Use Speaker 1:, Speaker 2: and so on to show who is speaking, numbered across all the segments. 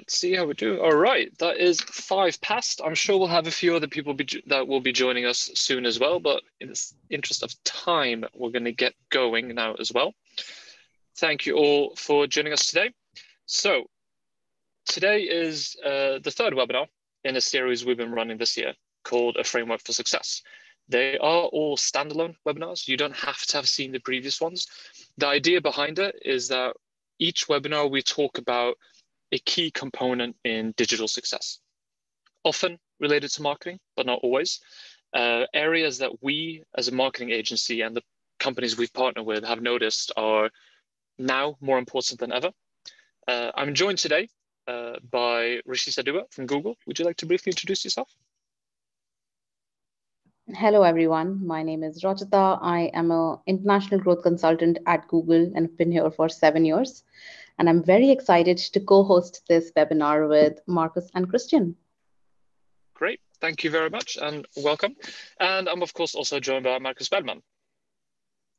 Speaker 1: Let's see how we do. All right, that is 5 past. I'm sure we'll have a few other people that will be joining us soon as well, but in the interest of time, we're going to get going now as well. Thank you all for joining us today. So today is the third webinar in a series we've been running this year called A Framework for Success. They are all standalone webinars. You don't have to have seen the previous ones. The idea behind it is that each webinar we talk about a key component in digital success, often related to marketing, but not always. Areas that we as a marketing agency and the companies we've partnered with have noticed are now more important than ever. I'm joined today by Rochita Dua from Google. Would you like to briefly introduce yourself?
Speaker 2: Hello, everyone. My name is Rochita. I am an international growth consultant at Google and have been here for 7 years. And I'm very excited to co-host this webinar with Marcus and Christian.
Speaker 1: Great. Thank you very much and welcome. And I'm, of course, also joined by Marcus Bellman.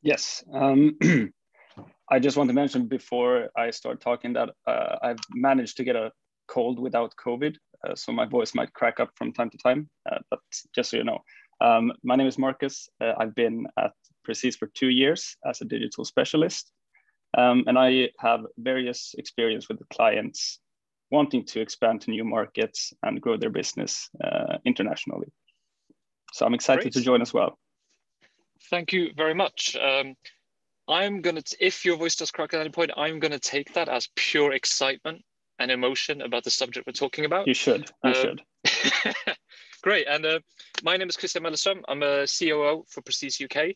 Speaker 3: Yes. I just want to mention before I start talking that I've managed to get a cold without COVID, so my voice might crack up from time to time, but just so you know. My name is Marcus. I've been at Precis for 2 years as a digital specialist. And I have various experience with the clients wanting to expand to new markets and grow their business internationally. So I'm excited to join as well.
Speaker 1: Thank you very much. I'm going to, if your voice does crack at any point, I'm going to take that as pure excitement and emotion about the subject we're talking about.
Speaker 3: You should. You should.
Speaker 1: Great. And my name is Christian Mellerström. I'm a COO for Precis UK.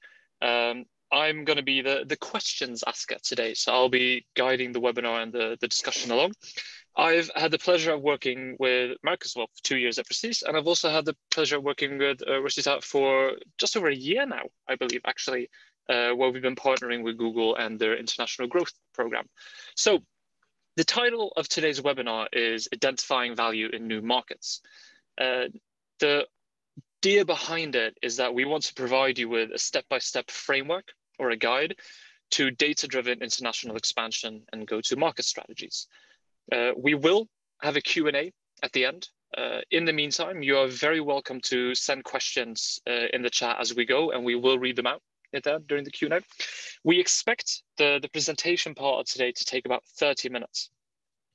Speaker 1: I'm going to be the questions asker today. So I'll be guiding the webinar and the discussion along. I've had the pleasure of working with Marcus for 2 years at Precis, and I've also had the pleasure of working with Rochita for just over a year now, I believe, actually, where we've been partnering with Google and their international growth program. So the title of today's webinar is Identifying Value in New Markets. The idea behind it is that we want to provide you with a step-by-step framework or a guide to data-driven international expansion and go-to-market strategies. We will have a Q&A at the end. In the meantime, you are very welcome to send questions in the chat as we go, and we will read them out during the Q&A. We expect the presentation part of today to take about 30 minutes,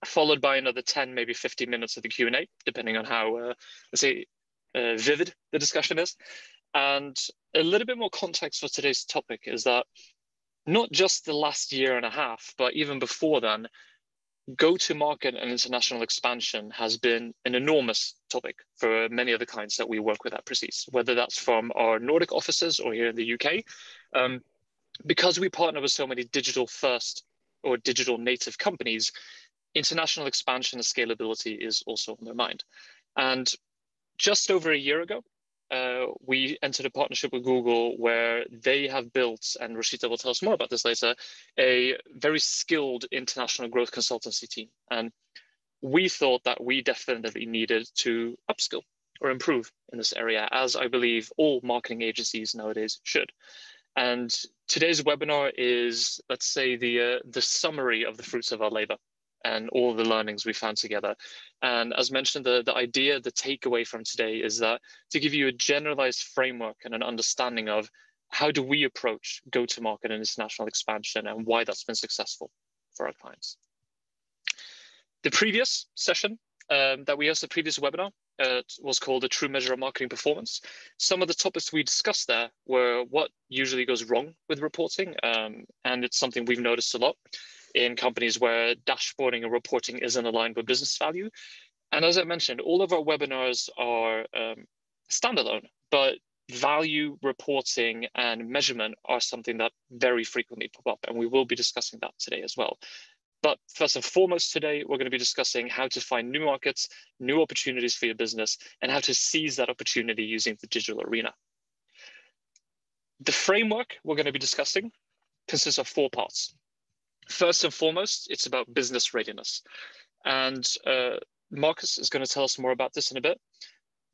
Speaker 1: followed by another 10, maybe 15 minutes of the Q&A, depending on how, let's say, vivid the discussion is. And a little bit more context for today's topic is that not just the last year and a half, but even before then, go-to-market and international expansion has been an enormous topic for many of the clients that we work with at Precis, whether that's from our Nordic offices or here in the UK. Because we partner with so many digital first or digital native companies, international expansion and scalability is also on their mind. And just over a year ago, we entered a partnership with Google where they have built, and Rochita will tell us more about this later, a very skilled international growth consultancy team. And we thought that we definitely needed to upskill or improve in this area, as I believe all marketing agencies nowadays should. And today's webinar is, let's say, the summary of the fruits of our labor and all the learnings we found together. And as mentioned, the idea, the takeaway from today is that to give you a generalized framework and an understanding of how do we approach go-to-market and international expansion and why that's been successful for our clients. The previous session that we hosted, the previous webinar, was called A True Measure of Marketing Performance. Some of the topics we discussed there were what usually goes wrong with reporting, and it's something we've noticed a lot in companies where dashboarding and reporting isn't aligned with business value. And as I mentioned, all of our webinars are standalone, but value reporting and measurement are something that very frequently pop up, and we will be discussing that today as well. But first and foremost today, we're going to be discussing how to find new markets, new opportunities for your business, and how to seize that opportunity using the digital arena. The framework we're going to be discussing consists of 4 parts. First and foremost, it's about business readiness. And Marcus is going to tell us more about this in a bit.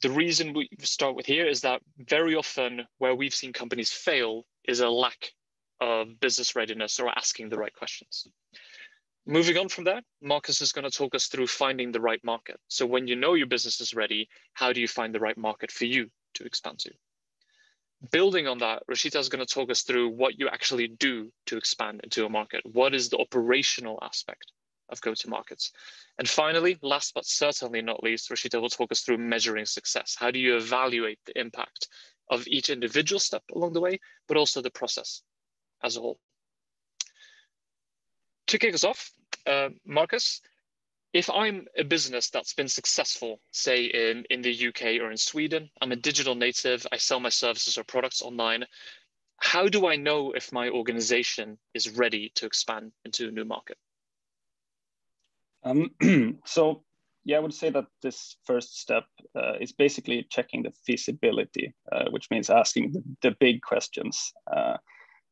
Speaker 1: The reason we start with here is that very often where we've seen companies fail is a lack of business readiness or asking the right questions. Moving on from that, Marcus is going to talk us through finding the right market. So when you know your business is ready, how do you find the right market for you to expand to? Building on that, Rochita is going to talk us through what you actually do to expand into a market. What is the operational aspect of go-to-markets? And finally, last but certainly not least, Rochita will talk us through measuring success. How do you evaluate the impact of each individual step along the way, but also the process as a whole? To kick us off, Marcus, if I'm a business that's been successful, say in the UK or in Sweden, I'm a digital native, I sell my services or products online, how do I know if my organization is ready to expand into a new market?
Speaker 3: So, yeah, I would say that this first step is basically checking the feasibility, which means asking the big questions.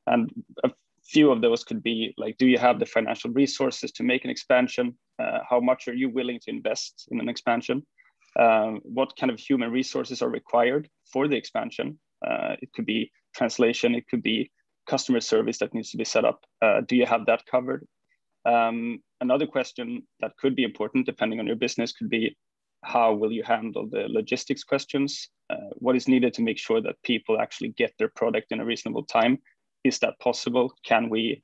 Speaker 3: And a few of those could be like, do you have the financial resources to make an expansion? How much are you willing to invest in an expansion? What kind of human resources are required for the expansion? It could be translation, it could be customer service that needs to be set up. Do you have that covered? Another question that could be important, depending on your business, could be how will you handle the logistics questions? What is needed to make sure that people actually get their product in a reasonable time? Is that possible? Can we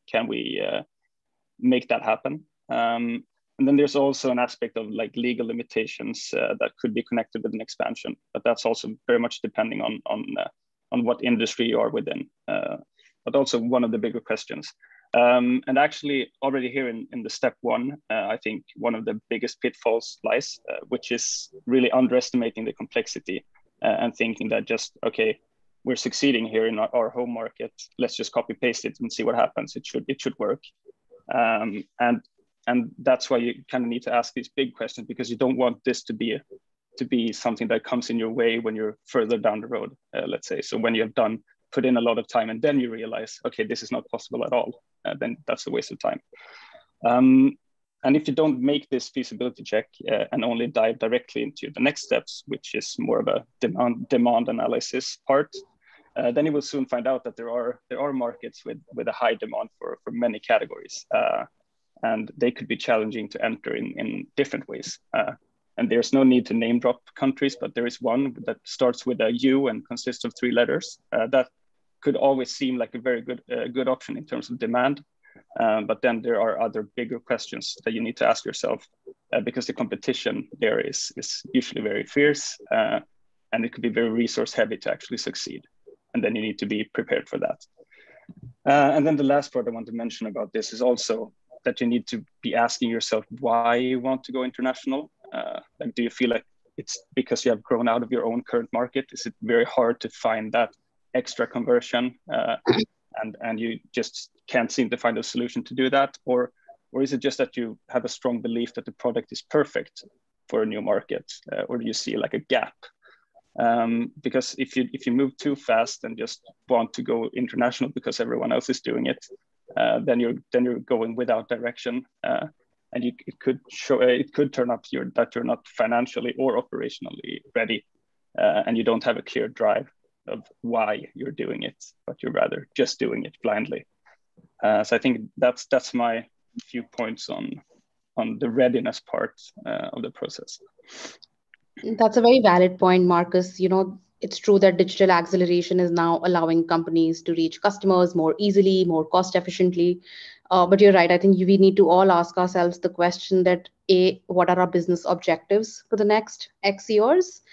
Speaker 3: make that happen? And then there's also an aspect of like legal limitations that could be connected with an expansion, but that's also very much depending on what industry you are within. But also one of the bigger questions. And actually already here in the step one, I think one of the biggest pitfalls lies, which is really underestimating the complexity and thinking that just, okay, we're succeeding here in our home market, let's just copy paste it and see what happens. It should work. And that's why you kind of need to ask these big questions, because you don't want this to be something that comes in your way when you're further down the road, let's say. So when you have put in a lot of time and then you realize, okay, this is not possible at all, then that's a waste of time. And if you don't make this feasibility check and only dive directly into the next steps, which is more of a demand analysis part, then you will soon find out that there are markets with a high demand for many categories. And they could be challenging to enter in different ways. And there's no need to name drop countries, but there is one that starts with a U and consists of 3 letters. That could always seem like a very good option in terms of demand. But then there are other bigger questions that you need to ask yourself, because the competition there is usually very fierce, and it could be very resource heavy to actually succeed. And then you need to be prepared for that. And then the last part I want to mention about this is also that you need to be asking yourself why you want to go international. Like, do you feel like it's because you have grown out of your own current market? Is it very hard to find that extra conversion, and you just can't seem to find a solution to do that? Or is it just that you have a strong belief that the product is perfect for a new market? Or do you see like a gap? Because if you move too fast and just want to go international because everyone else is doing it, then you're going without direction, and it could turn up that you're not financially or operationally ready, and you don't have a clear drive of why you're doing it, but you're rather just doing it blindly. So I think that's my few points on the readiness part of the process.
Speaker 2: That's a very valid point, Marcus. It's true that digital acceleration is now allowing companies to reach customers more easily, more cost efficiently. But you're right. I think we need to all ask ourselves the question that, what are our business objectives for the next X years?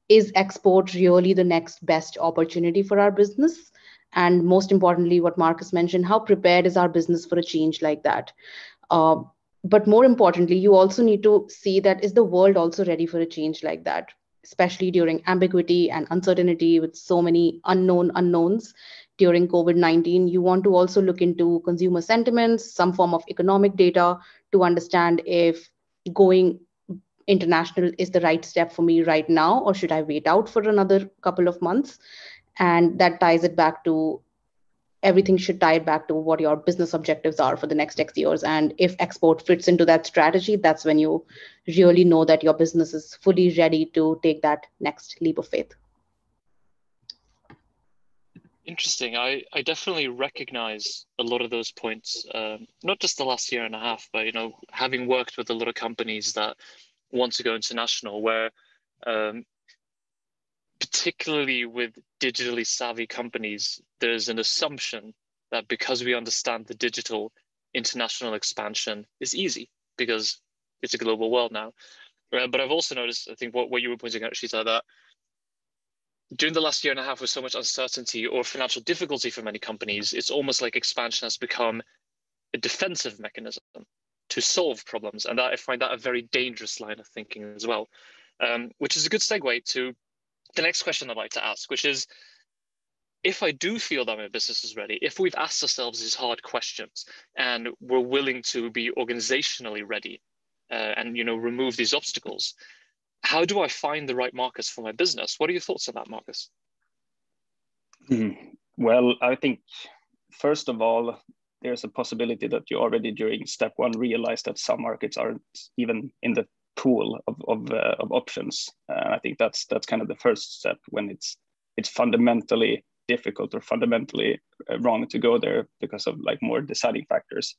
Speaker 2: Is export really the next best opportunity for our business? And most importantly, what Marcus mentioned, how prepared is our business for a change like that? But more importantly, you also need to see that, is the world also ready for a change like that, especially during ambiguity and uncertainty with so many unknowns during COVID-19. You want to also look into consumer sentiments, some form of economic data to understand if going international is the right step for me right now, or should I wait out for another couple of months? And that ties it back to, everything should tie it back to what your business objectives are for the next X years. And if export fits into that strategy, that's when you really know that your business is fully ready to take that next leap of faith.
Speaker 1: Interesting. I definitely recognize a lot of those points, not just the last year and a half, but having worked with a lot of companies that want to go international, where particularly with digitally savvy companies, there's an assumption that because we understand the digital, international expansion is easy because it's a global world now. But I've also noticed, I think what you were pointing out, Rochita, that during the last year and a half with so much uncertainty or financial difficulty for many companies, it's almost like expansion has become a defensive mechanism to solve problems. And I find that a very dangerous line of thinking as well, which is a good segue to the next question I'd like to ask, which is, if I do feel that my business is ready, if we've asked ourselves these hard questions and we're willing to be organizationally ready and remove these obstacles, how do I find the right markets for my business? What are your thoughts on that, Marcus?
Speaker 3: Well, I think, first of all, there's a possibility that you already during step one realize that some markets aren't even in the pool of options. I think that's kind of the first step, when it's fundamentally difficult or fundamentally wrong to go there because of like more deciding factors.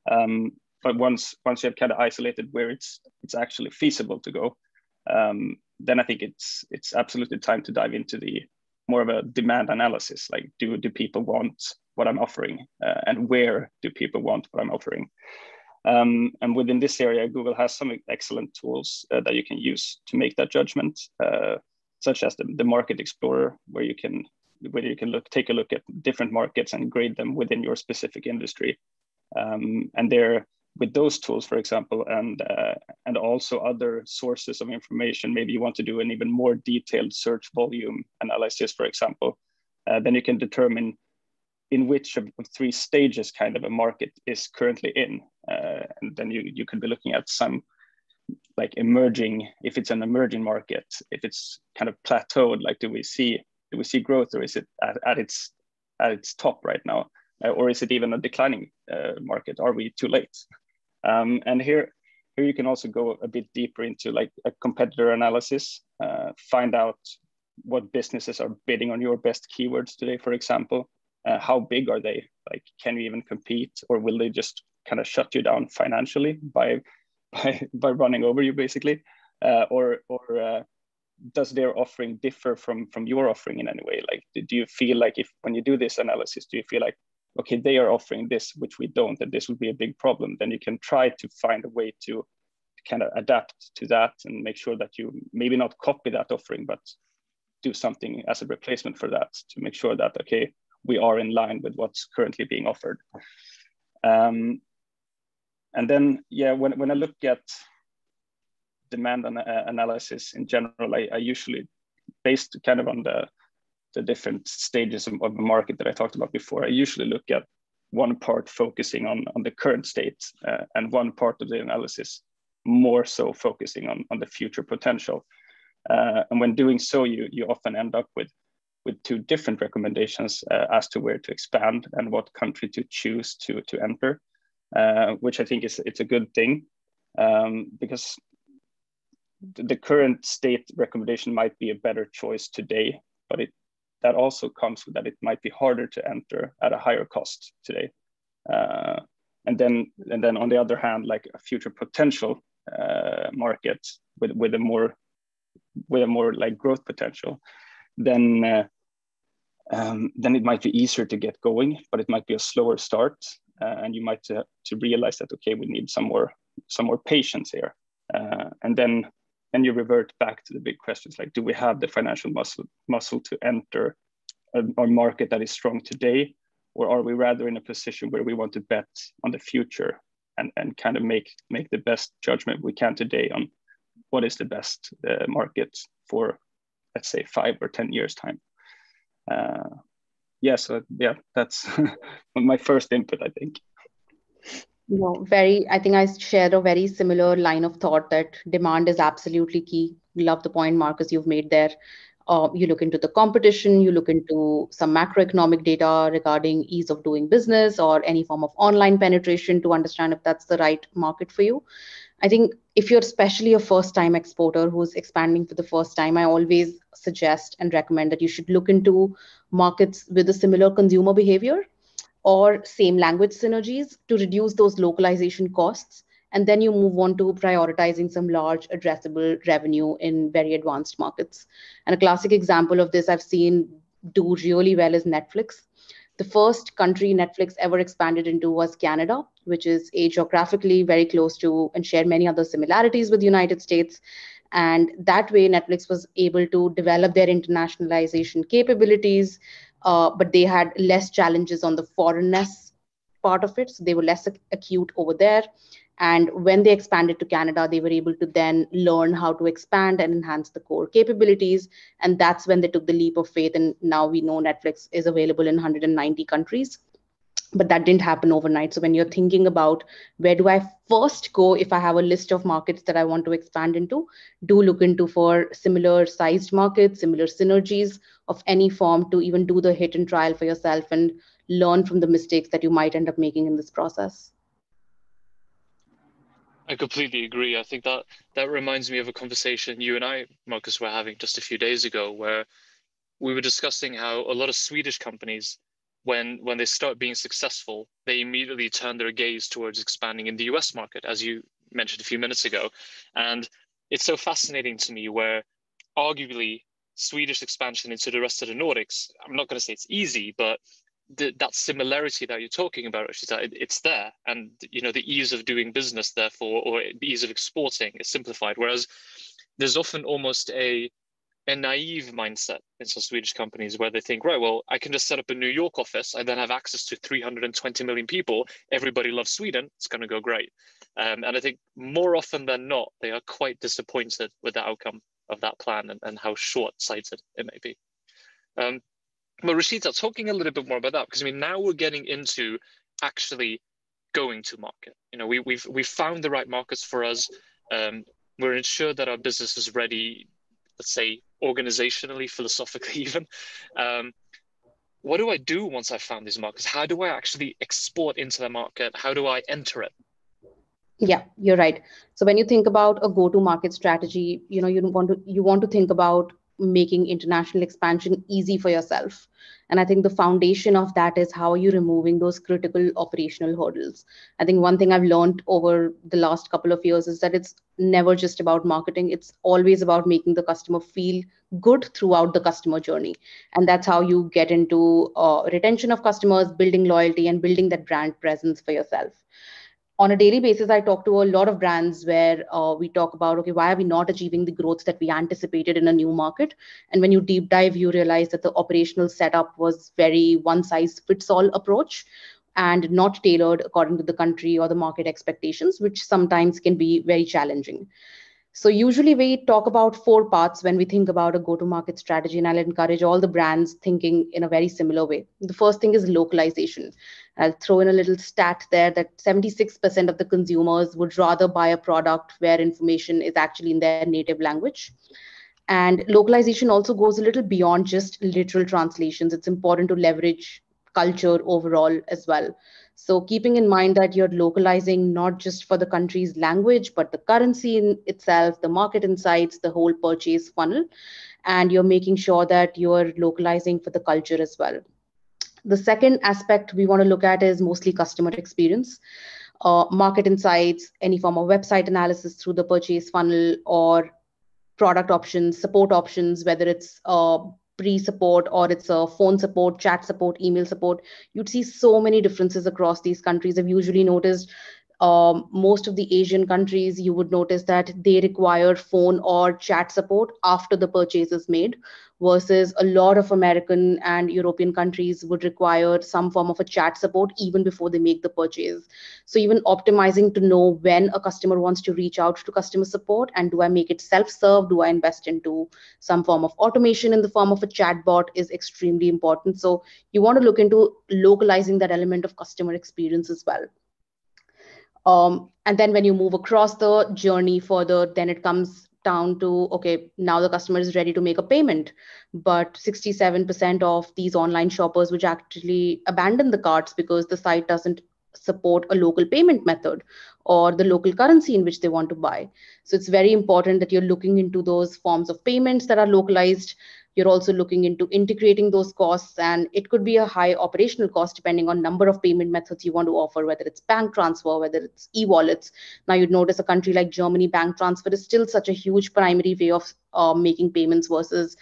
Speaker 3: But once you have kind of isolated where it's actually feasible to go, then I think it's absolutely time to dive into the more of a demand analysis. Like, do people want what I'm offering, and where do people want what I'm offering? And within this area, Google has some excellent tools that you can use to make that judgment, such as the Market Explorer, where you can take a look at different markets and grade them within your specific industry. And there, with those tools, for example, and also other sources of information, maybe you want to do an even more detailed search volume analysis, for example, then you can determine in which of 3 stages kind of a market is currently in. And then you could be looking at some like emerging, if it's an emerging market, if it's kind of plateaued, like do we see growth, or is it at its top right now? Or is it even a declining market? Are we too late? And here you can also go a bit deeper into like a competitor analysis, find out what businesses are bidding on your best keywords today, for example. How big are they? Like, can you even compete, or will they just kind of shut you down financially by running over you, basically? Or does their offering differ from your offering in any way? Like, do you feel like, if when you do this analysis, do you feel like, okay, they are offering this which we don't, and this would be a big problem? Then you can try to find a way to kind of adapt to that and make sure that you maybe not copy that offering, but do something as a replacement for that to make sure that, okay, we are in line with what's currently being offered. And then, yeah, when I look at demand analysis in general, I usually, based kind of on the different stages of the market that I talked about before, I usually look at one part focusing on the current state, and one part of the analysis more so focusing on the future potential. And when doing so, you often end up with 2 different recommendations as to where to expand and what country to choose to enter, which I think it's a good thing, because the current state recommendation might be a better choice today, but that also comes with that it might be harder to enter at a higher cost today. And then on the other hand, like a future potential market with a more like growth potential, then it might be easier to get going, but it might be a slower start, and you might have to realize that, okay, we need some more patience here, and then you revert back to the big questions, like, do we have the financial muscle to enter a market that is strong today, or are we rather in a position where we want to bet on the future and kind of make the best judgment we can today on what is the best market for, let's say, 5 or 10 years time. That's my first input, I think.
Speaker 2: I think I share a very similar line of thought that demand is absolutely key. Love the point, Marcus, you've made there. You look into the competition, you look into some macroeconomic data regarding ease of doing business or any form of online penetration to understand if that's the right market for you. I think if you're especially a first time exporter who's expanding for the first time, I always suggest and recommend that you should look into markets with a similar consumer behavior or same language synergies to reduce those localization costs. And then you move on to prioritizing some large addressable revenue in very advanced markets. And a classic example of this I've seen do really well is Netflix. The first country Netflix ever expanded into was Canada, which is a geographically very close to and share many other similarities with the United States. And that way, Netflix was able to develop their internationalization capabilities, but they had less challenges on the foreignness part of it. So they were less acute over there. And when they expanded to Canada, they were able to then learn how to expand and enhance the core capabilities. And that's when they took the leap of faith. And now we know Netflix is available in 190 countries. But that didn't happen overnight. So when you're thinking about where do I first go if I have a list of markets that I want to expand into, do look into for similar sized markets, similar synergies of any form to even do the hit and trial for yourself and learn from the mistakes that you might end up making in this process.
Speaker 1: I completely agree. I think that reminds me of a conversation you and I, Marcus, were having just a few days ago, where we were discussing how a lot of Swedish companies, when they start being successful, they immediately turn their gaze towards expanding in the US market, as you mentioned a few minutes ago. And it's so fascinating to me where arguably Swedish expansion into the rest of the Nordics, I'm not going to say it's easy, but that similarity that you're talking about, Rochita, it's there. And, the ease of doing business, therefore, or the ease of exporting is simplified. Whereas there's often almost a naive mindset in some Swedish companies where they think, right, well, I can just set up a New York office. I then have access to 320 million people. Everybody loves Sweden. It's going to go great. And I think more often than not, they are quite disappointed with the outcome of that plan and how short-sighted it may be. But Rochita, talking a little bit more about that, because now we're getting into actually going to market. We've found the right markets for us. We're ensured that our business is ready, let's say organizationally, philosophically even. What do I do once I've found these markets? How do I actually export into the market? How do I enter it?
Speaker 2: Yeah, you're right. So when you think about a go-to-market strategy, you want to think about making international expansion easy for yourself. And I think the foundation of that is how you're removing those critical operational hurdles. I think one thing I've learned over the last couple of years is that it's never just about marketing. It's always about making the customer feel good throughout the customer journey. And that's how you get into retention of customers, building loyalty, and building that brand presence for yourself. On a daily basis, I talk to a lot of brands where we talk about, okay, why are we not achieving the growth that we anticipated in a new market? And when you deep dive, you realize that the operational setup was very one size fits all approach and not tailored according to the country or the market expectations, which sometimes can be very challenging. So usually we talk about four parts when we think about a go-to-market strategy, and I'll encourage all the brands thinking in a very similar way. The first thing is localization. I'll throw in a little stat there that 76% of the consumers would rather buy a product where information is actually in their native language. And localization also goes a little beyond just literal translations. It's important to leverage culture overall as well. So keeping in mind that you're localizing not just for the country's language, but the currency in itself, the market insights, the whole purchase funnel, and you're making sure that you're localizing for the culture as well. The second aspect we want to look at is mostly customer experience, market insights, any form of website analysis through the purchase funnel or product options, support options, whether it's pre-support or it's a phone support, chat support, email support. You'd see so many differences across these countries. I've usually noticed most of the Asian countries, you would notice that they require phone or chat support after the purchase is made, versus a lot of American and European countries would require some form of a chat support even before they make the purchase. So even optimizing to know when a customer wants to reach out to customer support, and do I make it self-serve? Do I invest into some form of automation in the form of a chat bot is extremely important. So you want to look into localizing that element of customer experience as well. And then when you move across the journey further, then it comes down to, okay, now the customer is ready to make a payment, but 67% of these online shoppers would actually abandon the carts because the site doesn't support a local payment method, or the local currency in which they want to buy. So it's very important that you're looking into those forms of payments that are localized. You're also looking into integrating those costs, and it could be a high operational cost depending on number of payment methods you want to offer, whether it's bank transfer, whether it's e-wallets. Now you'd notice a country like Germany, bank transfer is still such a huge primary way of making payments versus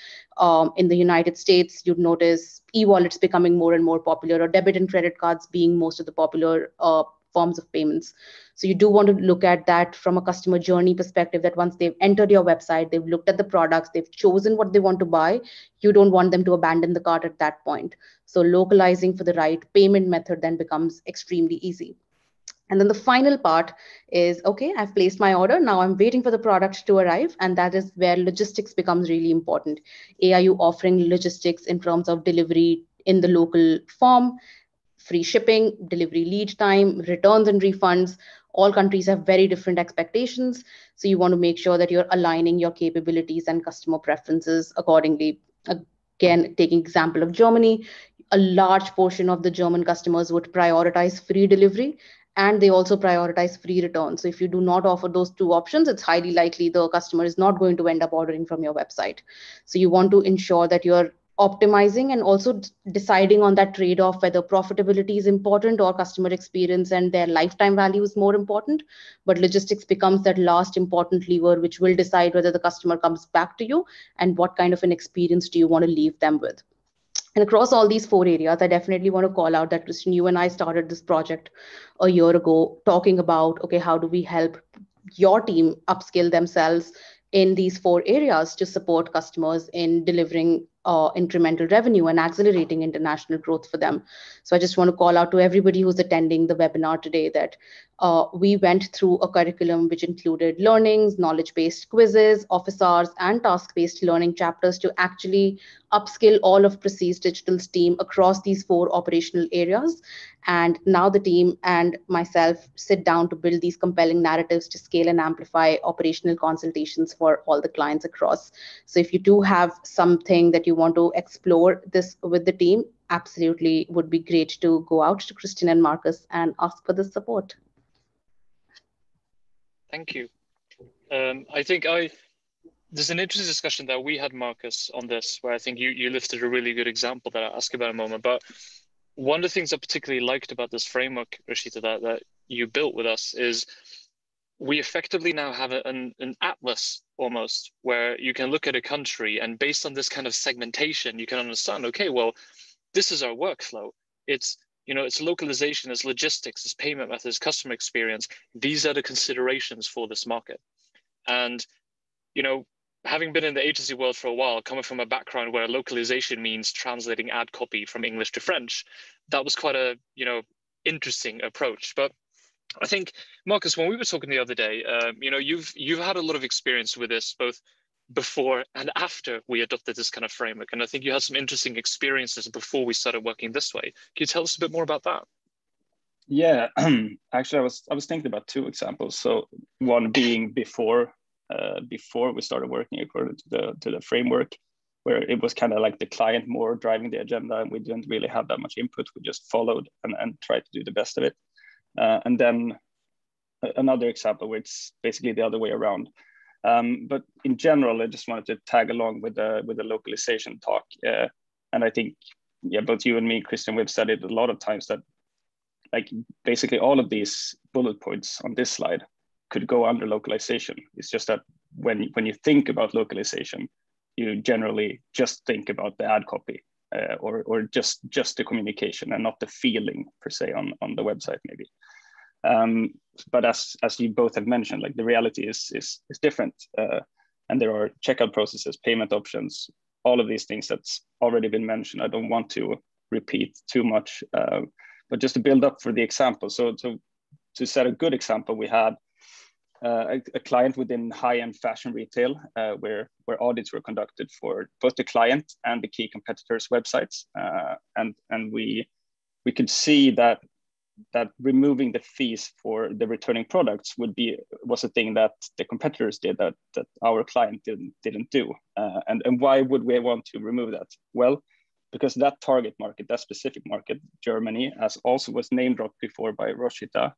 Speaker 2: in the United States, you'd notice e-wallets becoming more and more popular, or debit and credit cards being most of the popular forms of payments. So you do want to look at that from a customer journey perspective, that once they've entered your website, they've looked at the products, they've chosen what they want to buy, you don't want them to abandon the cart at that point. So localizing for the right payment method then becomes extremely easy. And then the final part is, okay, I've placed my order. Now I'm waiting for the product to arrive. And that is where logistics becomes really important. Are you offering logistics in terms of delivery in the local form, free shipping, delivery lead time, returns and refunds? All countries have very different expectations. So you want to make sure that you're aligning your capabilities and customer preferences accordingly. Again, taking example of Germany, a large portion of the German customers would prioritize free delivery, and they also prioritize free return. So if you do not offer those two options, it's highly likely the customer is not going to end up ordering from your website. So you want to ensure that you're optimizing and also deciding on that trade-off, whether profitability is important or customer experience and their lifetime value is more important. But logistics becomes that last important lever, which will decide whether the customer comes back to you and what kind of an experience do you want to leave them with. And across all these four areas, I definitely want to call out that, Christian, you and I started this project a year ago talking about, okay, how do we help your team upskill themselves in these four areas to support customers in delivering incremental revenue and accelerating international growth for them. So I just want to call out to everybody who's attending the webinar today that we went through a curriculum which included learnings, knowledge-based quizzes, office hours, and task-based learning chapters to actually upskill all of Prestige Digital's team across these four operational areas. And now the team and myself sit down to build these compelling narratives to scale and amplify operational consultations for all the clients across. So if you do have something that you want to explore this with the team, absolutely would be great to go out to Christian and Marcus and ask for the support.
Speaker 1: Thank you. I think there's an interesting discussion that we had, Marcus, on this, where I think you lifted a really good example that I'll ask about in a moment. But one of the things I particularly liked about this framework, Rochita, that you built with us is we effectively now have an atlas almost, where you can look at a country and based on this kind of segmentation, you can understand, okay, well, this is our workflow. It's, you know, it's localization, it's logistics, it's payment methods, customer experience. These are the considerations for this market. And, you know, having been in the agency world for a while, coming from a background where localization means translating ad copy from English to French, that was quite a, you know, interesting approach. But I think, Marcus, when we were talking the other day, you know, you've had a lot of experience with this, both before and after we adopted this kind of framework. And I think you had some interesting experiences before we started working this way. Can you tell us a bit more about that?
Speaker 3: Yeah, actually, I was thinking about two examples. So one being before we started working according to the framework, where it was kind of like the client more driving the agenda, and we didn't really have that much input. We just followed and tried to do the best of it. And then another example where it's basically the other way around. But in general, I just wanted to tag along with the localization talk. And I think, yeah, both you and me, Christian, we've said it a lot of times that like basically all of these bullet points on this slide could go under localization. It's just that when you think about localization, you generally just think about the ad copy or just the communication and not the feeling per se on the website maybe. But as you both have mentioned, like the reality is different, and there are checkout processes, payment options, all of these things that's already been mentioned. I don't want to repeat too much, but just to build up for the example. So to set a good example, we had a client within high-end fashion retail where audits were conducted for both the client and the key competitors' websites, and we could see that removing the fees for the returning products was a thing that the competitors did that our client didn't do. And why would we want to remove that? Well, because that target market, that specific market, Germany, as also was name dropped before by Rochita,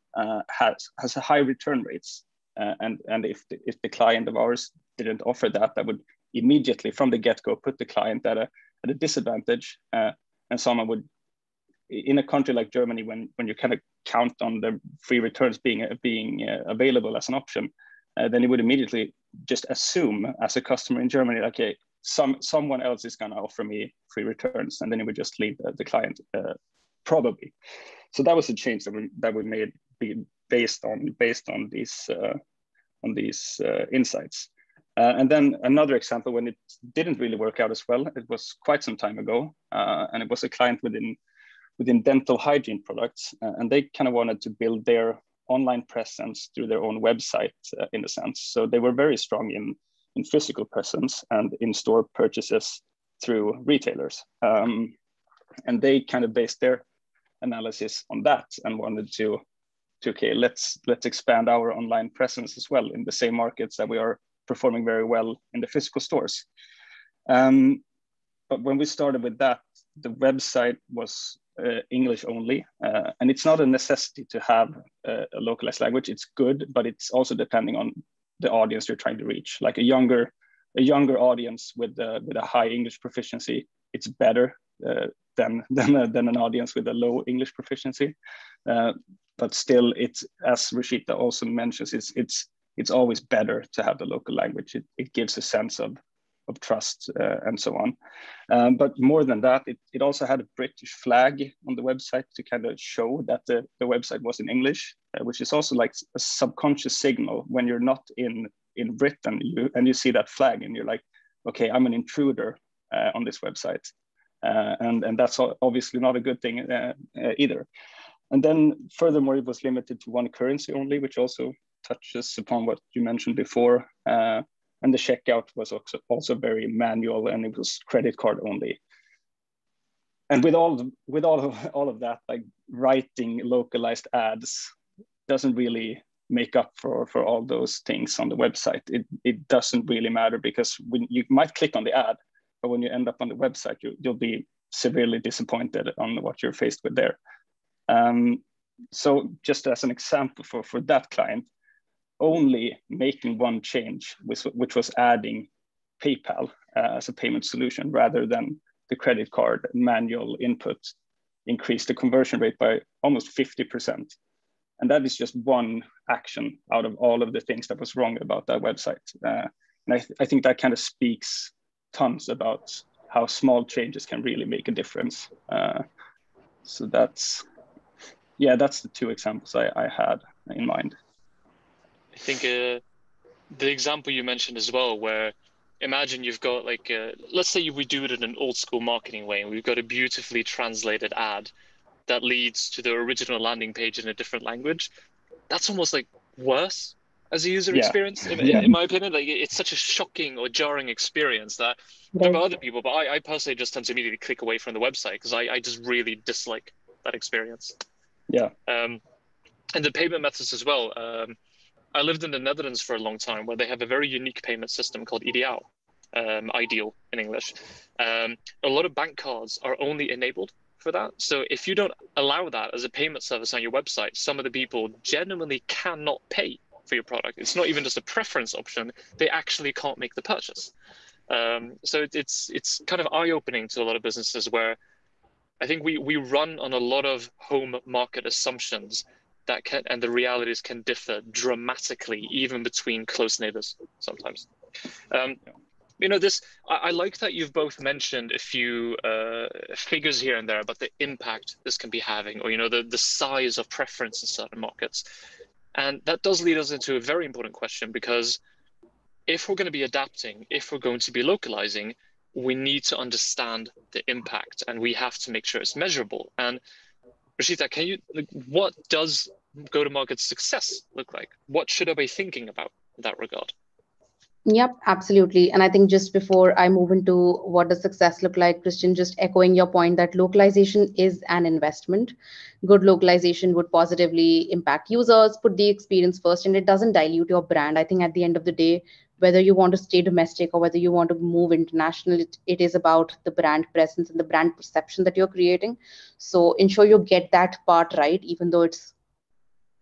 Speaker 3: has a high return rates. And if the client of ours didn't offer that, that would immediately from the get-go put the client at a disadvantage. And someone would, in a country like Germany, when you kind of count on the free returns being available as an option, then you would immediately just assume as a customer in Germany, like, okay, someone else is going to offer me free returns, and then you would just leave the client probably. So that was a change that we made based on these insights. And then another example when it didn't really work out as well, it was quite some time ago, and it was a client within dental hygiene products, and they kind of wanted to build their online presence through their own website in a sense. So they were very strong in physical presence and in-store purchases through retailers. And they kind of based their analysis on that and wanted to okay, let's expand our online presence as well in the same markets that we are performing very well in the physical stores. But when we started with that, the website was English only, and it's not a necessity to have a localized language. It's good, but it's also depending on the audience you're trying to reach. Like a younger audience with a high English proficiency, it's better than an audience with a low English proficiency. But still, it's, as Rochita also mentions, it's always better to have the local language. It gives a sense of trust and so on. But more than that, it also had a British flag on the website to kind of show that the website was in English, which is also like a subconscious signal when you're not in Britain and you see that flag and you're like, okay, I'm an intruder on this website. And that's obviously not a good thing either. And then furthermore, it was limited to one currency only, which also touches upon what you mentioned before. And the checkout was also very manual, and it was credit card only. And with all of that, like writing localized ads doesn't really make up for all those things on the website. It doesn't really matter, because when you might click on the ad, but when you end up on the website, you'll be severely disappointed on what you're faced with there. So just as an example for that client, only making one change, which was adding PayPal as a payment solution rather than the credit card manual input, increased the conversion rate by almost 50%. And that is just one action out of all of the things that was wrong about that website. And I think that kind of speaks tons about how small changes can really make a difference. So that's the two examples I had in mind.
Speaker 1: I think the example you mentioned as well, where imagine you've got like, let's say we do it in an old school marketing way, and we've got a beautifully translated ad that leads to the original landing page in a different language. That's almost like worse as a user experience, in my opinion. Like, it's such a shocking or jarring experience that I don't know other people, but I personally just tend to immediately click away from the website because I just really dislike that experience.
Speaker 3: Yeah.
Speaker 1: And the payment methods as well. I lived in the Netherlands for a long time, where they have a very unique payment system called Ideal, ideal in English. A lot of bank cards are only enabled for that. So if you don't allow that as a payment service on your website, some of the people genuinely cannot pay for your product. It's not even just a preference option. They actually can't make the purchase. So it's kind of eye-opening to a lot of businesses, where I think we run on a lot of home market assumptions that can, and the realities can differ dramatically, even between close neighbors sometimes. You know, I like that you've both mentioned a few figures here and there about the impact this can be having, or, you know, the size of preference in certain markets. And that does lead us into a very important question, because if we're going to be adapting, if we're going to be localizing, we need to understand the impact, and we have to make sure it's measurable. And Rochita, what does Gotomarket success look like? What should I be thinking about in that regard?
Speaker 2: Yep, absolutely. And I think just before I move into what does success look like, Christian, just echoing your point that localization is an investment. Good localization would positively impact users, put the experience first, and it doesn't dilute your brand. I think at the end of the day, whether you want to stay domestic or whether you want to move international, it is about the brand presence and the brand perception that you're creating. So ensure you get that part right, even though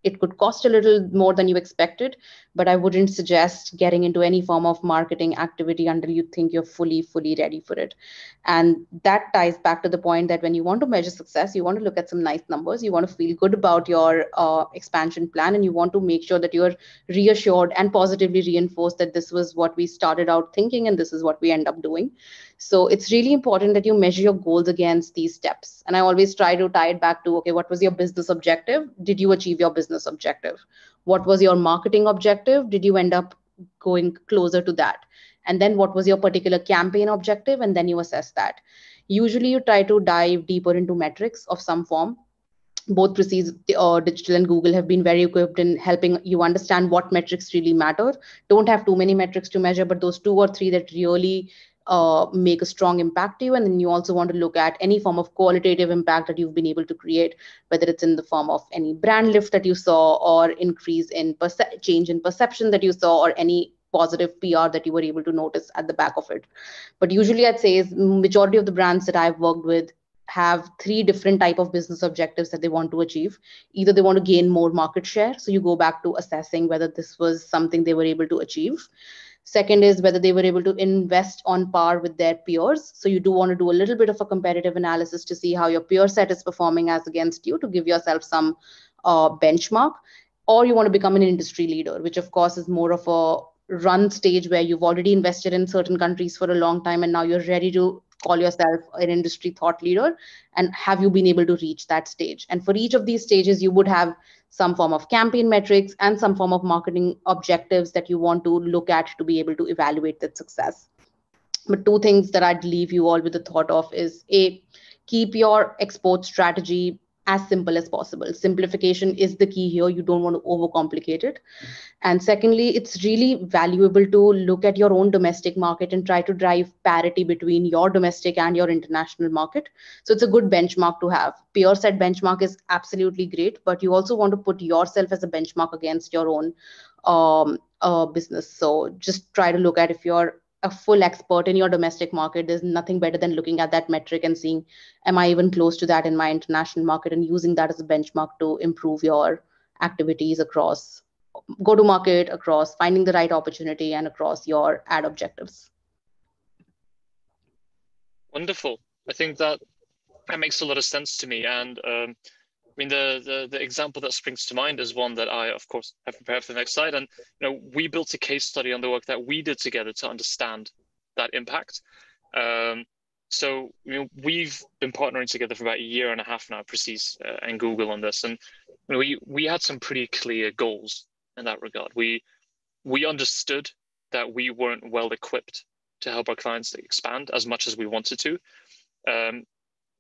Speaker 2: it could cost a little more than you expected, but I wouldn't suggest getting into any form of marketing activity until you think you're fully ready for it. And that ties back to the point that when you want to measure success, you want to look at some nice numbers, you want to feel good about your expansion plan, and you want to make sure that you're reassured and positively reinforced that this was what we started out thinking and this is what we end up doing. So it's really important that you measure your goals against these steps. And I always try to tie it back to, okay, what was your business objective? Did you achieve your business objective? What was your marketing objective? Did you end up going closer to that? And then what was your particular campaign objective? And then you assess that. Usually you try to dive deeper into metrics of some form. Both Precise Digital and Google have been very equipped in helping you understand what metrics really matter. Don't have too many metrics to measure, but those 2 or 3 that really make a strong impact to you. And then you also want to look at any form of qualitative impact that you've been able to create, whether it's in the form of any brand lift that you saw, or increase in change in perception that you saw, or any positive PR that you were able to notice at the back of it. But usually I'd say is majority of the brands that I've worked with have 3 different type of business objectives that they want to achieve. Either they want to gain more market share, so you go back to assessing whether this was something they were able to achieve. Second is whether they were able to invest on par with their peers. So you do want to do a little bit of a comparative analysis to see how your peer set is performing as against you, to give yourself some benchmark. Or you want to become an industry leader, which of course is more of a run stage where you've already invested in certain countries for a long time and now you're ready to call yourself an industry thought leader. And have you been able to reach that stage? And for each of these stages, you would have some form of campaign metrics and some form of marketing objectives that you want to look at to be able to evaluate that success. But 2 things that I'd leave you all with the thought of is, A, keep your export strategy as simple as possible. Simplification is the key here. You don't want to overcomplicate it. And secondly, it's really valuable to look at your own domestic market and try to drive parity between your domestic and your international market. So it's a good benchmark to have. Peer set benchmark is absolutely great, but you also want to put yourself as a benchmark against your own business. So just try to look at, if you're a full expert in your domestic market, there's nothing better than looking at that metric and seeing, am I even close to that in my international market, and using that as a benchmark to improve your activities across go-to-market, across finding the right opportunity, and across your ad objectives.
Speaker 1: Wonderful. I think that makes a lot of sense to me. And I mean, the example that springs to mind is one that I, of course, have prepared for the next slide. And we built a case study on the work that we did together to understand that impact. So we've been partnering together for about 1.5 years now, Precise and Google, on this, and we had some pretty clear goals in that regard. We understood that we weren't well equipped to help our clients expand as much as we wanted to.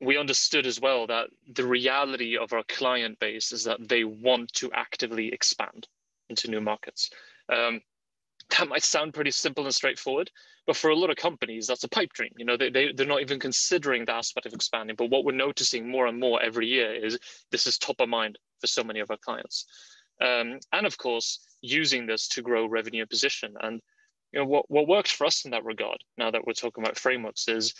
Speaker 1: We understood as well that the reality of our client base is that they want to actively expand into new markets. That might sound pretty simple and straightforward, but for a lot of companies, that's a pipe dream. They're not even considering the aspect of expanding. But what we're noticing more and more every year is this is top of mind for so many of our clients. And of course, using this to grow revenue position. And what works for us in that regard, now that we're talking about frameworks, is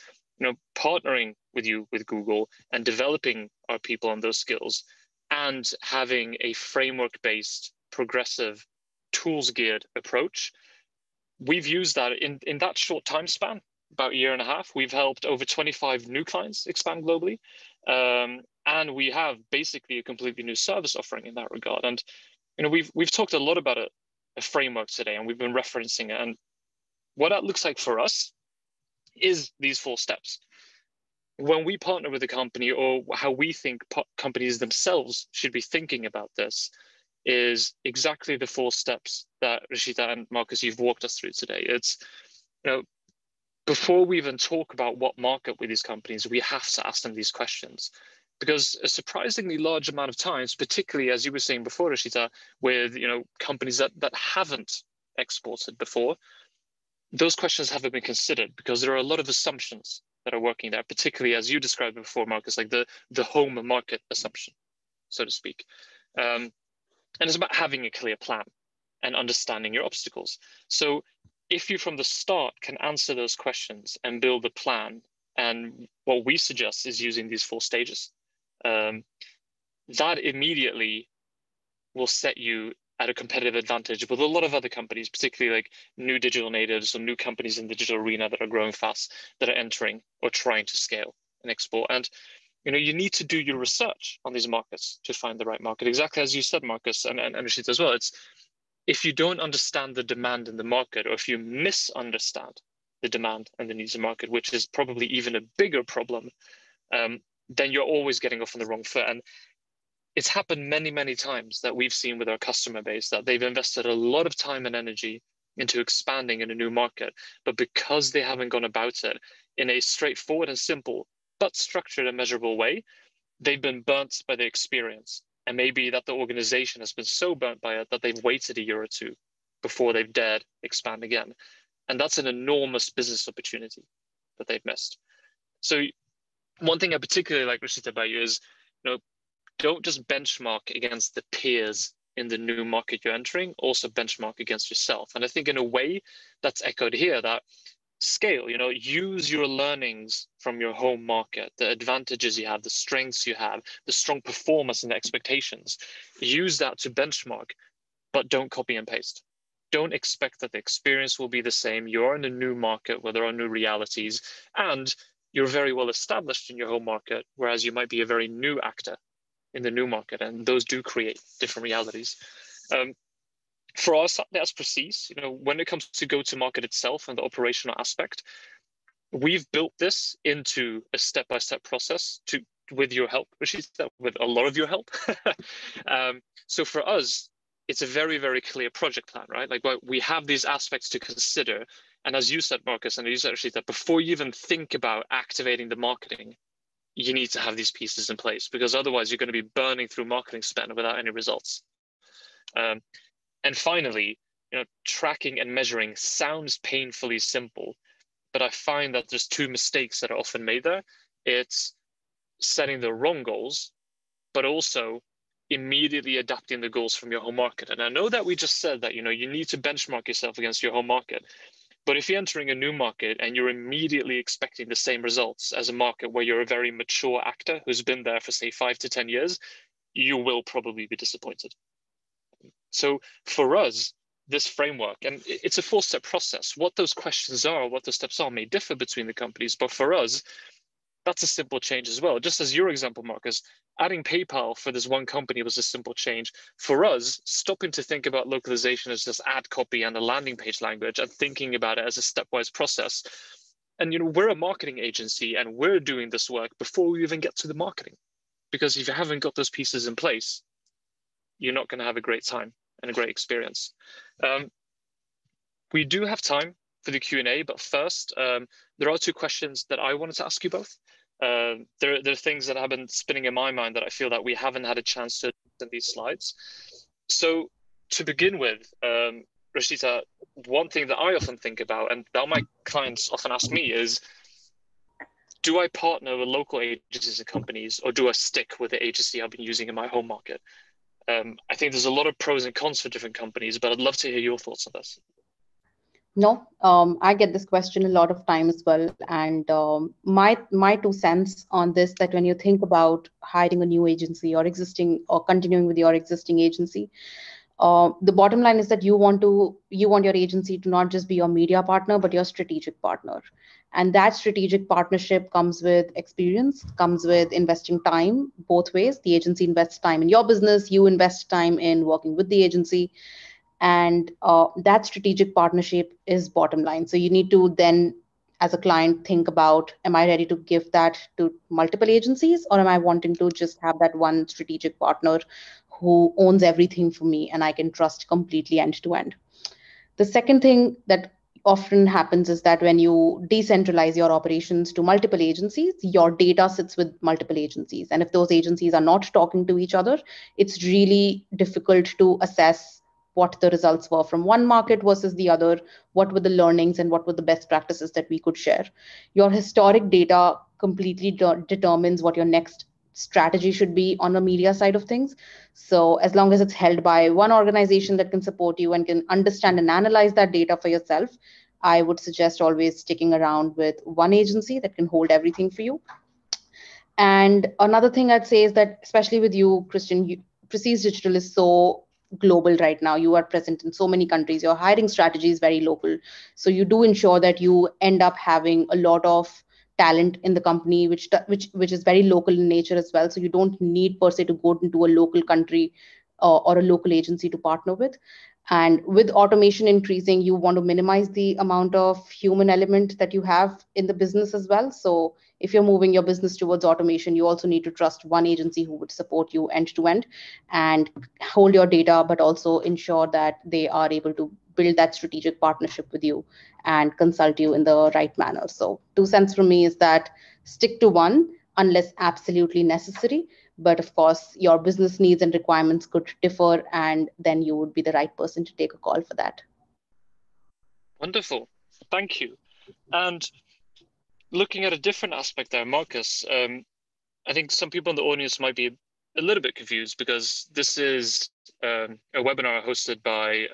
Speaker 1: partnering with you, with Google, and developing our people on those skills, and having a framework-based, progressive, tools-geared approach. We've used that in that short time span, about 1.5 years. We've helped over 25 new clients expand globally. And we have basically a completely new service offering in that regard. And we've talked a lot about a framework today, and we've been referencing it. And what that looks like for us is these 4 steps. When we partner with a company, or how we think companies themselves should be thinking about this, is exactly the 4 steps that Rochita and Marcus, you've walked us through today. It's, before we even talk about what market with these companies, we have to ask them these questions. Because a surprisingly large amount of times, particularly as you were saying before, Rochita, with companies that haven't exported before, those questions haven't been considered because there are a lot of assumptions that are working there, particularly as you described before, Marcus, like the home market assumption, so to speak. And it's about having a clear plan and understanding your obstacles. So if you from the start can answer those questions and build a plan, and what we suggest is using these 4 stages, that immediately will set you at a competitive advantage with a lot of other companies, particularly like new digital natives or new companies in the digital arena that are growing fast, that are entering or trying to scale and export. And you need to do your research on these markets to find the right market. Exactly as you said, Marcus, and Rochita as well. It's if you don't understand the demand in the market, or if you misunderstand the demand and the needs of the market, which is probably even a bigger problem, then you're always getting off on the wrong foot. And it's happened many, many times that we've seen with our customer base that they've invested a lot of time and energy into expanding in a new market, but because they haven't gone about it in a straightforward and simple, but structured and measurable way, they've been burnt by the experience. And maybe that the organization has been so burnt by it that they've waited a year or two before they've dared expand again. And that's an enormous business opportunity that they've missed. So one thing I particularly like, Rochita, about you is, don't just benchmark against the peers in the new market you're entering, also benchmark against yourself. And I think in a way that's echoed here, that scale, use your learnings from your home market, the advantages you have, the strengths you have, the strong performance and expectations. Use that to benchmark, but don't copy and paste. Don't expect that the experience will be the same. You're in a new market where there are new realities, and you're very well established in your home market, whereas you might be a very new actor in the new market, and those do create different realities. For us, that's precise. When it comes to go-to-market itself and the operational aspect, we've built this into a step-by-step process with your help, Rochita, with a lot of your help. So for us, it's a very, very clear project plan, right? Like, we have these aspects to consider. And as you said, Marcus, and you said, Rochita, before you even think about activating the marketing, you need to have these pieces in place, because otherwise you're going to be burning through marketing spend without any results. And finally, tracking and measuring sounds painfully simple, but I find that there's 2 mistakes that are often made there. It's setting the wrong goals, but also immediately adapting the goals from your home market. And I know that we just said that, you need to benchmark yourself against your home market. But if you're entering a new market and you're immediately expecting the same results as a market where you're a very mature actor who's been there for, say, 5 to 10 years, you will probably be disappointed. So for us, this framework, and it's a 4-step process. What those questions are, what those steps are, may differ between the companies. But for us, that's a simple change as well. Just as your example, Marcus, adding PayPal for this one company was a simple change. For us, stopping to think about localization as just ad copy and a landing page language, and thinking about it as a stepwise process. And we're a marketing agency, and we're doing this work before we even get to the marketing. Because if you haven't got those pieces in place, you're not going to have a great time and a great experience. We do have time for the Q&A, but first, there are 2 questions that I wanted to ask you both. There are things that have been spinning in my mind that I feel that we haven't had a chance to in these slides. So to begin with, Rochita, one thing that I often think about, and that my clients often ask me, is, do I partner with local agencies and companies, or do I stick with the agency I've been using in my home market? I think there's a lot of pros and cons for different companies, but I'd love to hear your thoughts on this.
Speaker 2: No, I get this question a lot of time as well. And my 2 cents on this, that when you think about hiring a new agency or continuing with your existing agency, the bottom line is that you want your agency to not just be your media partner, but your strategic partner. And that strategic partnership comes with experience, comes with investing time both ways. The agency invests time in your business, you invest time in working with the agency. And that strategic partnership is bottom line. So you need to then, as a client, think about, am I ready to give that to multiple agencies, or am I wanting to just have that one strategic partner who owns everything for me and I can trust completely end to end? The second thing that often happens is that when you decentralize your operations to multiple agencies, your data sits with multiple agencies. And if those agencies are not talking to each other, it's really difficult to assess what the results were from one market versus the other, what were the learnings and what were the best practices that we could share. Your historic data completely determines what your next strategy should be on the media side of things. So as long as it's held by one organization that can support you and can understand and analyze that data for yourself, I would suggest always sticking around with one agency that can hold everything for you. And another thing I'd say is that, especially with you, Christian, Precise Digital is so global right now. You are present in so many countries. Your hiring strategy is very local. So you do ensure that you end up having a lot of talent in the company, which is very local in nature as well. So you don't need per se to go into a local country or a local agency to partner with. And with automation increasing, you want to minimize the amount of human element that you have in the business as well. So if you're moving your business towards automation, you also need to trust one agency who would support you end to end and hold your data, but also ensure that they are able to build that strategic partnership with you and consult you in the right manner. So 2 cents from me is that stick to one unless absolutely necessary. But of course, your business needs and requirements could differ, and then you would be the right person to take a call for that.
Speaker 1: Wonderful. Thank you. And looking at a different aspect there, Marcus, I think some people in the audience might be a little bit confused because this is a webinar hosted by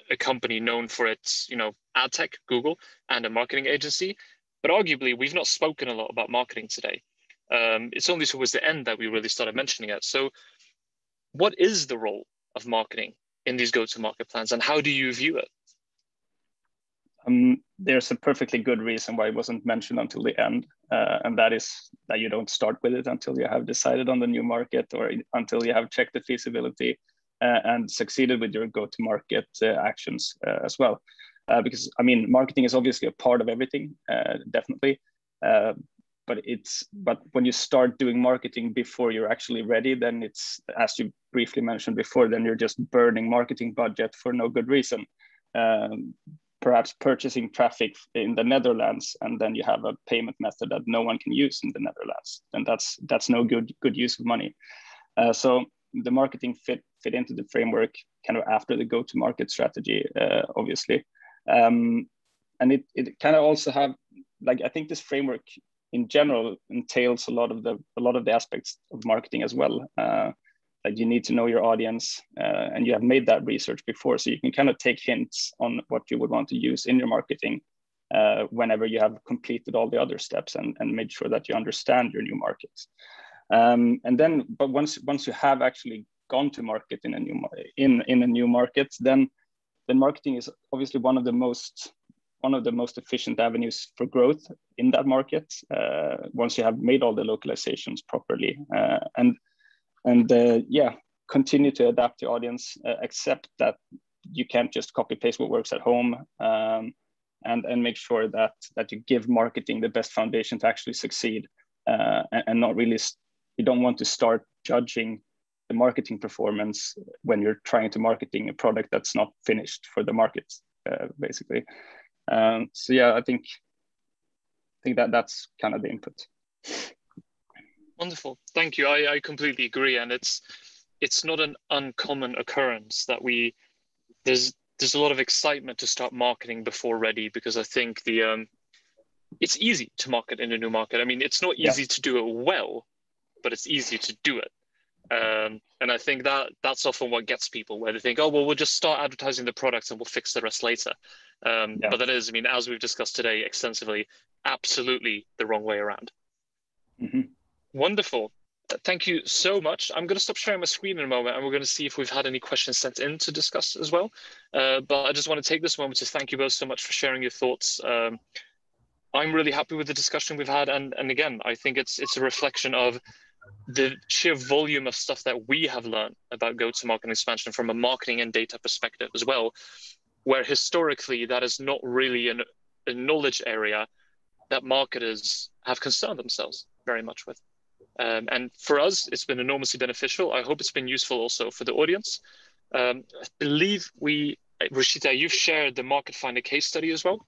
Speaker 1: a company known for its, ad tech, Google, and a marketing agency. But arguably, we've not spoken a lot about marketing today. It's only towards the end that we really started mentioning it. So what is the role of marketing in these go-to-market plans, and how do you view it?
Speaker 3: There's a perfectly good reason why it wasn't mentioned until the end, and that is that you don't start with it until you have decided on the new market or until you have checked the feasibility and succeeded with your go-to-market actions as well. Because marketing is obviously a part of everything, definitely. But when you start doing marketing before you're actually ready, then it's, as you briefly mentioned before, then you're just burning marketing budget for no good reason. Perhaps purchasing traffic in the Netherlands, and then you have a payment method that no one can use in the Netherlands, and that's no good use of money. So the marketing fit into the framework kind of after the go-to-market strategy, obviously, and it kind of also have, like, I think this framework in general entails a lot of the aspects of marketing as well. Like, you need to know your audience, and you have made that research before, so you can kind of take hints on what you would want to use in your marketing whenever you have completed all the other steps and made sure that you understand your new markets. But once you have actually gone to market in a new market, then marketing is obviously one of the most efficient avenues for growth in that market. Once you have made all the localizations properly, continue to adapt your audience, accept that you can't just copy paste what works at home, and make sure that you give marketing the best foundation to actually succeed, and not really, you don't want to start judging the marketing performance when you're trying to marketing a product that's not finished for the market, basically. So yeah, I think that's kind of the input.
Speaker 1: Wonderful, thank you. I completely agree, and it's not an uncommon occurrence that there's a lot of excitement to start marketing before ready, because I think it's easy to market in a new market. I mean, it's not easy to do it well, but it's easy to do it. And I think that's often what gets people, where they think, oh, well, we'll just start advertising the products and we'll fix the rest later. But that is, I mean, as we've discussed today extensively, absolutely the wrong way around.
Speaker 3: Mm-hmm.
Speaker 1: Wonderful. Thank you so much. I'm going to stop sharing my screen in a moment, and we're going to see if we've had any questions sent in to discuss as well. But I just want to take this moment to thank you both so much for sharing your thoughts. I'm really happy with the discussion we've had. And again, I think it's a reflection of the sheer volume of stuff that we have learned about go-to-market expansion from a marketing and data perspective as well, where historically that is not really a knowledge area that marketers have concerned themselves very much with. And for us, it's been enormously beneficial. I hope it's been useful also for the audience. I believe Rochita, you've shared the Market Finder case study as well.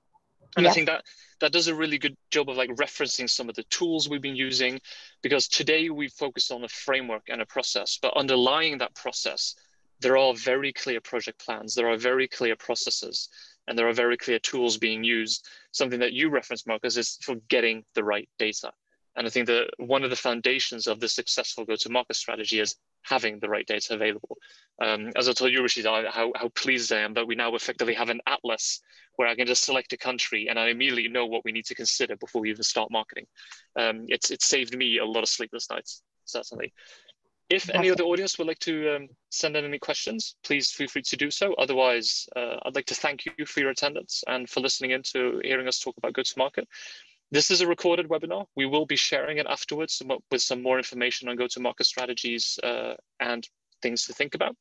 Speaker 1: And I think that does a really good job of like referencing some of the tools we've been using, because today we focused on a framework and a process, but underlying that process, there are very clear project plans, there are very clear processes, and there are very clear tools being used. Something that you referenced, Marcus, is for getting the right data. And I think that one of the foundations of the successful go-to-market strategy is having the right data available. As I told you, Rochita, how pleased I am that we now effectively have an atlas where I can just select a country and I immediately know what we need to consider before we even start marketing. It's saved me a lot of sleepless nights, certainly. If any of the audience would like to send in any questions, please feel free to do so. Otherwise, I'd like to thank you for your attendance and for listening in to hearing us talk about go-to-market. This is a recorded webinar. We will be sharing it afterwards with some more information on go-to-market strategies and things to think about.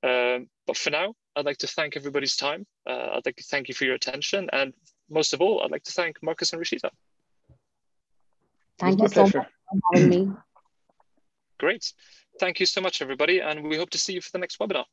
Speaker 1: But for now, I'd like to thank everybody's time. I'd like to thank you for your attention. And most of all, I'd like to thank Marcus and Rochita.
Speaker 2: Thank you so much for having me.
Speaker 1: Great. Thank you so much, everybody. And we hope to see you for the next webinar.